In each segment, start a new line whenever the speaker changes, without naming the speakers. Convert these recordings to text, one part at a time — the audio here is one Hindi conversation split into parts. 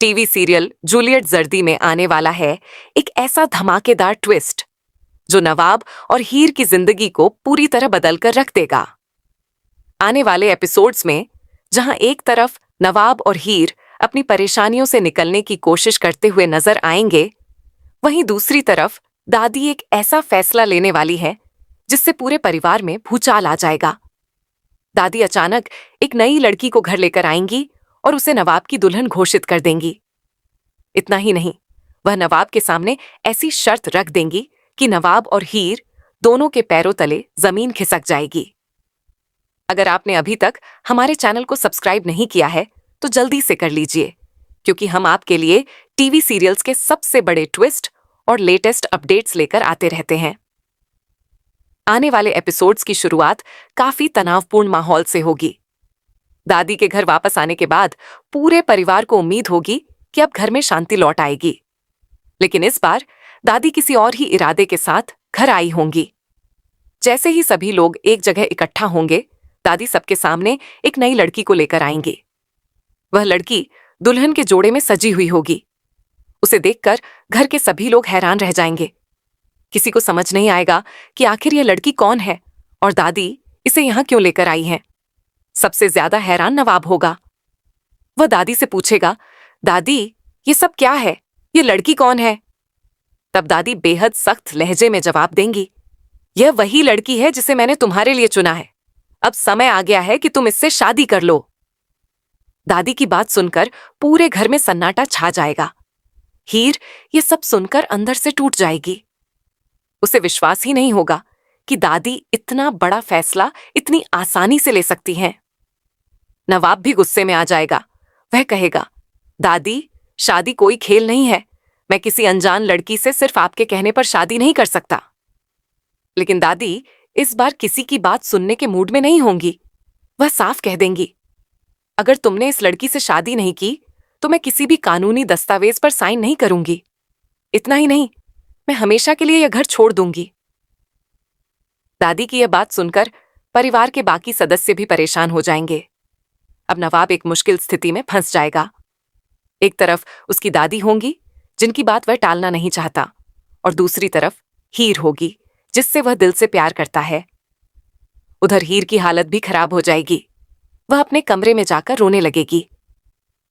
टीवी सीरियल जूलियट जर्दी में आने वाला है एक ऐसा धमाकेदार ट्विस्ट जो नवाब और हीर की जिंदगी को पूरी तरह बदल कर रख देगा। आने वाले एपिसोड्स में जहां एक तरफ नवाब और हीर अपनी परेशानियों से निकलने की कोशिश करते हुए नजर आएंगे, वहीं दूसरी तरफ दादी एक ऐसा फैसला लेने वाली है जिससे पूरे परिवार में भूचाल आ जाएगा। दादी अचानक एक नई लड़की को घर लेकर आएंगी और उसे नवाब की दुल्हन घोषित कर देंगी। इतना ही नहीं, वह नवाब के सामने ऐसी शर्त रख देंगी कि नवाब और हीर दोनों के पैरों तले जमीन खिसक जाएगी। अगर आपने अभी तक हमारे चैनल को सब्सक्राइब नहीं किया है तो जल्दी से कर लीजिए, क्योंकि हम आपके लिए टीवी सीरियल्स के सबसे बड़े ट्विस्ट और लेटेस्ट अपडेट्स लेकर आते रहते हैं। आने वाले एपिसोड्स की शुरुआत काफी तनावपूर्ण माहौल से होगी। दादी के घर वापस आने के बाद पूरे परिवार को उम्मीद होगी कि अब घर में शांति लौट आएगी, लेकिन इस बार दादी किसी और ही इरादे के साथ घर आई होंगी। जैसे ही सभी लोग एक जगह इकट्ठा होंगे, दादी सबके सामने एक नई लड़की को लेकर आएंगी। वह लड़की दुल्हन के जोड़े में सजी हुई होगी। उसे देखकर घर के सभी लोग हैरान रह जाएंगे। किसी को समझ नहीं आएगा कि आखिर यह लड़की कौन है और दादी इसे यहां क्यों लेकर आई है। सबसे ज्यादा हैरान नवाब होगा। वह दादी से पूछेगा, दादी ये सब क्या है, ये लड़की कौन है? तब दादी बेहद सख्त लहजे में जवाब देंगी, यह वही लड़की है जिसे मैंने तुम्हारे लिए चुना है। अब समय आ गया है कि तुम इससे शादी कर लो। दादी की बात सुनकर पूरे घर में सन्नाटा छा जाएगा। हीर ये सब सुनकर अंदर से टूट जाएगी। उसे विश्वास ही नहीं होगा कि दादी इतना बड़ा फैसला इतनी आसानी से ले सकती हैं। नवाब भी गुस्से में आ जाएगा। वह कहेगा, दादी शादी कोई खेल नहीं है। मैं किसी अनजान लड़की से सिर्फ आपके कहने पर शादी नहीं कर सकता। लेकिन दादी इस बार किसी की बात सुनने के मूड में नहीं होंगी। वह साफ कह देंगी, अगर तुमने इस लड़की से शादी नहीं की तो मैं किसी भी कानूनी दस्तावेज पर साइन नहीं करूंगी। इतना ही नहीं, मैं हमेशा के लिए यह घर छोड़ दूंगी। दादी की यह बात सुनकर परिवार के बाकी सदस्य भी परेशान हो जाएंगे। अब नवाब एक मुश्किल स्थिति में फंस जाएगा। एक तरफ उसकी दादी होंगी जिनकी बात वह टालना नहीं चाहता, और दूसरी तरफ हीर होगी जिससे वह दिल से प्यार करता है। उधर हीर की हालत भी खराब हो जाएगी। वह अपने कमरे में जाकर रोने लगेगी।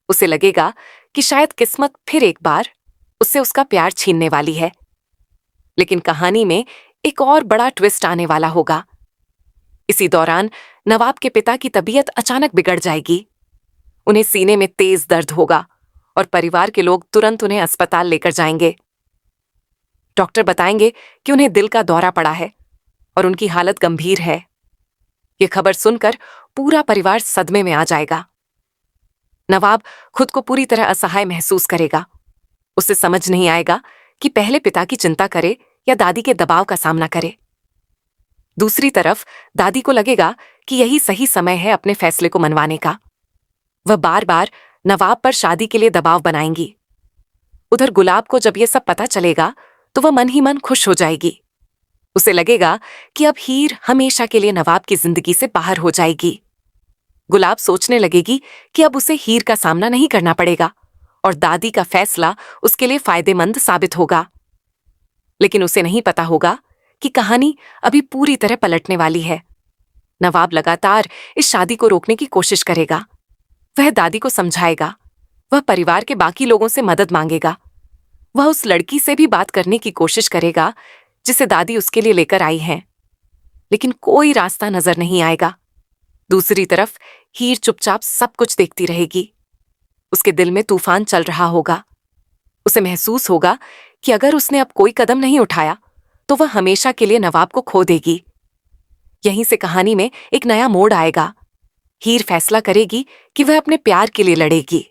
उसे लगेगा कि शायद किस्मत फिर एक बार उससे उसका प्यार छीनने वाली है। लेकिन कहानी में एक और बड़ा ट्विस्ट आने वाला होगा। इसी दौरान नवाब के पिता की तबीयत अचानक बिगड़ जाएगी। उन्हें सीने में तेज दर्द होगा और परिवार के लोग तुरंत उन्हें अस्पताल लेकर जाएंगे। डॉक्टर बताएंगे कि उन्हें दिल का दौरा पड़ा है और उनकी हालत गंभीर है। यह खबर सुनकर पूरा परिवार सदमे में आ जाएगा। नवाब खुद को पूरी तरह असहाय महसूस करेगा। उसे समझ नहीं आएगा कि पहले पिता की चिंता करे या दादी के दबाव का सामना करे। दूसरी तरफ दादी को लगेगा कि यही सही समय है अपने फैसले को मनवाने का। वह बार बार नवाब पर शादी के लिए दबाव बनाएंगी। उधर गुलाब को जब यह सब पता चलेगा तो वह मन ही मन खुश हो जाएगी। उसे लगेगा कि अब हीर हमेशा के लिए नवाब की जिंदगी से बाहर हो जाएगी। गुलाब सोचने लगेगी कि अब उसे हीर का सामना नहीं करना पड़ेगा और दादी का फैसला उसके लिए फायदेमंद साबित होगा। लेकिन उसे नहीं पता होगा कि कहानी अभी पूरी तरह पलटने वाली है। नवाब लगातार इस शादी को रोकने की कोशिश करेगा। वह दादी को समझाएगा। वह परिवार के बाकी लोगों से मदद मांगेगा। वह उस लड़की से भी बात करने की कोशिश करेगा जिसे दादी उसके लिए लेकर आई है, लेकिन कोई रास्ता नजर नहीं आएगा। दूसरी तरफ हीर चुपचाप सब कुछ देखती रहेगी। उसके दिल में तूफान चल रहा होगा। उसे महसूस होगा कि अगर उसने अब कोई कदम नहीं उठाया तो वह हमेशा के लिए नवाब को खो देगी। यहीं से कहानी में एक नया मोड़ आएगा। हीर फैसला करेगी कि वह अपने प्यार के लिए लड़ेगी।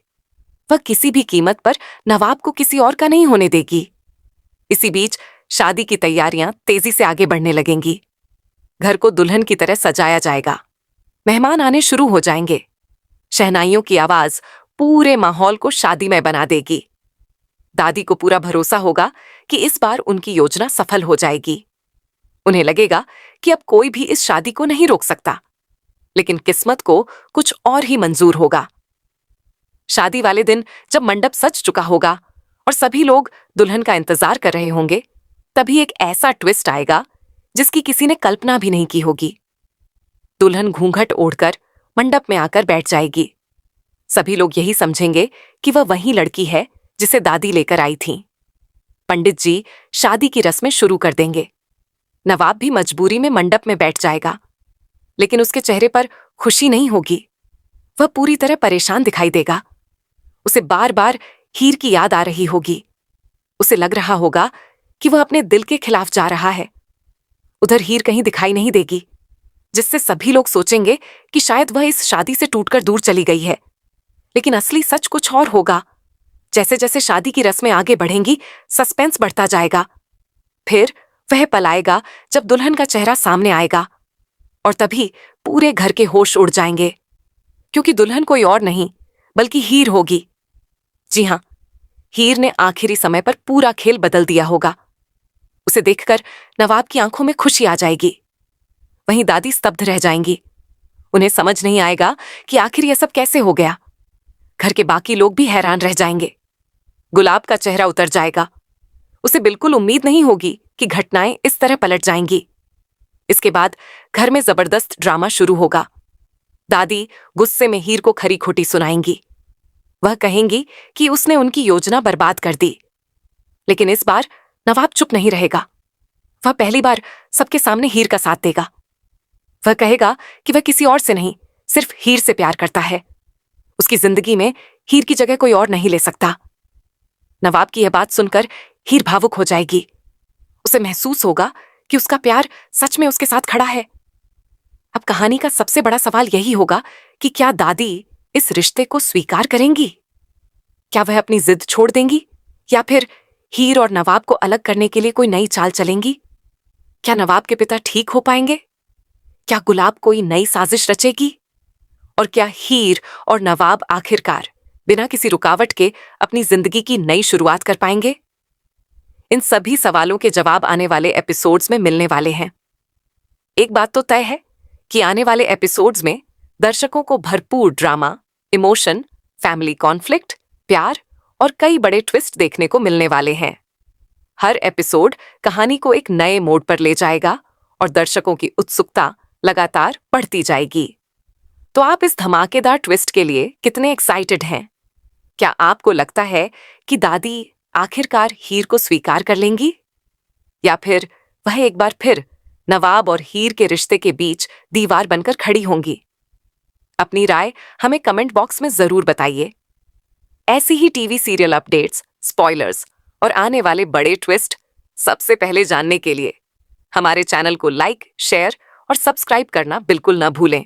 वह किसी भी कीमत पर नवाब को किसी और का नहीं होने देगी। इसी बीच शादी की तैयारियां तेजी से आगे बढ़ने लगेंगी। घर को दुल्हन की तरह सजाया जाएगा। मेहमान आने शुरू हो जाएंगे। शहनाइयों की आवाज पूरे माहौल को शादीमय बना देगी। दादी को पूरा भरोसा होगा कि इस बार उनकी योजना सफल हो जाएगी। उन्हें लगेगा कि अब कोई भी इस शादी को नहीं रोक सकता, लेकिन किस्मत को कुछ और ही मंजूर होगा। शादी वाले दिन जब मंडप सज चुका होगा और सभी लोग दुल्हन का इंतजार कर रहे होंगे, तभी एक ऐसा ट्विस्ट आएगा जिसकी किसी ने कल्पना भी नहीं की होगी। दुल्हन घूंघट ओढ़कर मंडप में आकर बैठ जाएगी। सभी लोग यही समझेंगे कि वह वही लड़की है जिसे दादी लेकर आई थी। पंडित जी शादी की रस्में शुरू कर देंगे। नवाब भी मजबूरी में मंडप में बैठ जाएगा, लेकिन उसके चेहरे पर खुशी नहीं होगी। वह पूरी तरह परेशान दिखाई देगा। उसे बार बार हीर की याद आ रही होगी। उसे लग रहा होगा कि वह अपने दिल के खिलाफ जा रहा है। उधर हीर कहीं दिखाई नहीं देगी, जिससे सभी लोग सोचेंगे कि शायद वह इस शादी से टूटकर दूर चली गई है। लेकिन असली सच कुछ और होगा। जैसे जैसे शादी की रस्में आगे बढ़ेंगी, सस्पेंस बढ़ता जाएगा। फिर वह पल आएगा जब दुल्हन का चेहरा सामने आएगा और तभी पूरे घर के होश उड़ जाएंगे, क्योंकि दुल्हन कोई और नहीं बल्कि हीर होगी। जी हां, हीर ने आखिरी समय पर पूरा खेल बदल दिया होगा। उसे देखकर नवाब की आंखों में खुशी आ जाएगी। वहीं दादी स्तब्ध रह जाएंगी। उन्हें समझ नहीं आएगा कि आखिर यह सब कैसे हो गया। घर के बाकी लोग भी हैरान रह जाएंगे। गुलाब का चेहरा उतर जाएगा। उसे बिल्कुल उम्मीद नहीं होगी कि घटनाएं इस तरह पलट जाएंगी। इसके बाद घर में जबरदस्त ड्रामा शुरू होगा। दादी गुस्से में हीर को खरी खोटी सुनाएंगी। वह कहेंगी कि उसने उनकी योजना बर्बाद कर दी। लेकिन इस बार नवाब चुप नहीं रहेगा। वह पहली बार सबके सामने हीर का साथ देगा। वह कहेगा कि वह किसी और से नहीं, सिर्फ हीर से प्यार करता है। उसकी जिंदगी में हीर की जगह कोई और नहीं ले सकता। नवाब की यह बात सुनकर हीर भावुक हो जाएगी। उसे महसूस होगा कि उसका प्यार सच में उसके साथ खड़ा है। अब कहानी का सबसे बड़ा सवाल यही होगा कि क्या दादी इस रिश्ते को स्वीकार करेंगी? क्या वह अपनी जिद छोड़ देंगी या फिर हीर और नवाब को अलग करने के लिए कोई नई चाल चलेंगी? क्या नवाब के पिता ठीक हो पाएंगे? क्या गुलाब कोई नई साजिश रचेगी? और क्या हीर और नवाब आखिरकार बिना किसी रुकावट के अपनी जिंदगी की नई शुरुआत कर पाएंगे? इन सभी सवालों के जवाब आने वाले एपिसोड्स में मिलने वाले हैं। एक बात तो तय है कि आने वाले एपिसोड्स में दर्शकों को भरपूर ड्रामा, इमोशन, फैमिली कॉन्फ्लिक्ट, प्यार और कई बड़े ट्विस्ट देखने को मिलने वाले हैं। हर एपिसोड कहानी को एक नए मोड़ पर ले जाएगा और दर्शकों की उत्सुकता लगातार बढ़ती जाएगी। तो आप इस धमाकेदार ट्विस्ट के लिए कितने एक्साइटेड हैं? क्या आपको लगता है कि दादी आखिरकार हीर को स्वीकार कर लेंगी? या फिर वह एक बार फिर नवाब और हीर के रिश्ते के बीच दीवार बनकर खड़ी होंगी? अपनी राय हमें कमेंट बॉक्स में जरूर बताइए। ऐसी ही टीवी सीरियल अपडेट्स, स्पॉयलर्स और आने वाले बड़े ट्विस्ट सबसे पहले जानने के लिए हमारे चैनल को लाइक, शेयर और सब्सक्राइब करना बिल्कुल न भूलें।